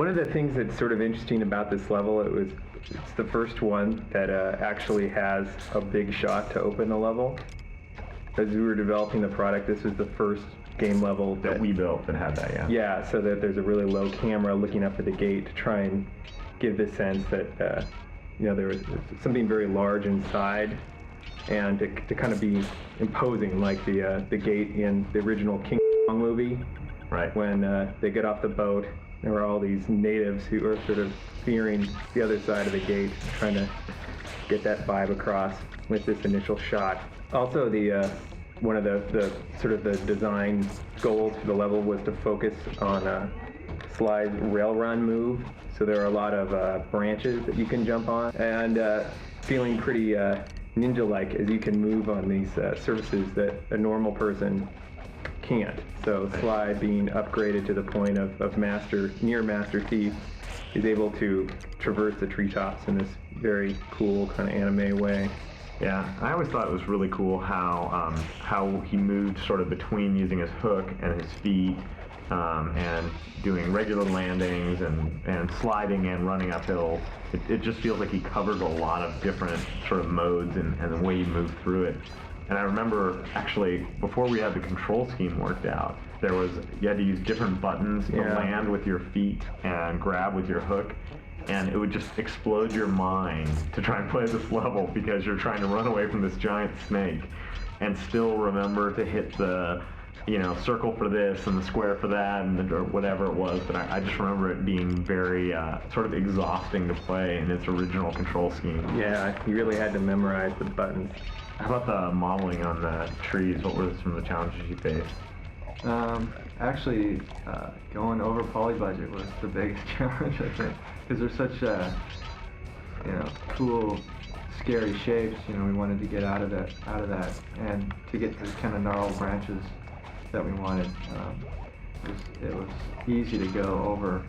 One of the things that's sort of interesting about this level, it's the first one that actually has a big shot to open the level. As we were developing the product, this was the first game level that we built that had that, yeah. Yeah, so that there's a really low camera looking up at the gate to try and give the sense that there was something very large inside, and to kind of be imposing, like the gate in the original King Kong movie. Right. When they get off the boat, there were all these natives who were sort of fearing the other side of the gate, trying to get that vibe across with this initial shot. Also, one of the sort of the design goals for the level was to focus on Sly's rail run move. So there are a lot of branches that you can jump on, and feeling pretty ninja-like as you can move on these surfaces that a normal person can't. So Sly, being upgraded to the point of near Master Thief, is able to traverse the treetops in this very cool kind of anime way. Yeah, I always thought it was really cool how he moved sort of between using his hook and his feet, and doing regular landings and sliding and running uphill. It just feels like he covered a lot of different sort of modes and the way he moved through it. And I remember, actually, before we had the control scheme worked out, you had to use different buttons to land with your feet and grab with your hook, and it would just explode your mind to try and play this level because you're trying to run away from this giant snake and still remember to hit the circle for this and the square for that or whatever it was. But I just remember it being very sort of exhausting to play in its original control scheme. Yeah, you really had to memorize the buttons. How about the modeling on the trees? What were some of the challenges you faced? Actually, going over poly budget was the biggest challenge, I think, because they're such cool, scary shapes. We wanted to get out of that, and to get the kind of gnarled branches that we wanted. It was easy to go over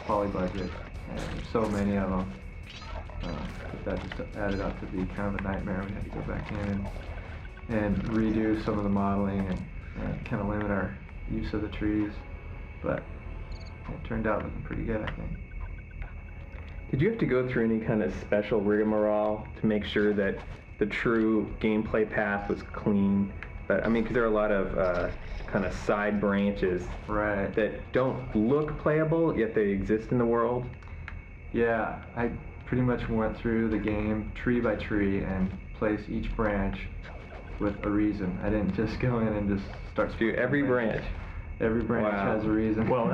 poly budget, and there's so many of them. That just added up to be kind of a nightmare. We had to go back in and redo some of the modeling and kind of limit our use of the trees, but it turned out looking pretty good, I think. Did you have to go through any kind of special rigmarole to make sure that the true gameplay path was clean? But I mean, because there are a lot of kind of side branches that don't look playable, yet they exist in the world. Yeah, I pretty much went through the game tree by tree and placed each branch with a reason. I didn't just go in and just start. Do every branch? Every branch has a reason. Well,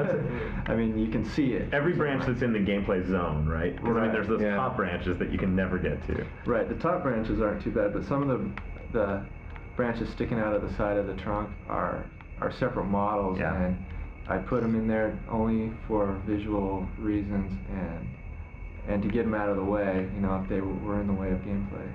I mean, you can see it. Every branch that's in the gameplay zone, right? Because I mean, there's those top branches that you can never get to. Right. The top branches aren't too bad, but some of the branches sticking out of the side of the trunk are separate models, and I put them in there only for visual reasons and to get them out of the way, if they were in the way of gameplay.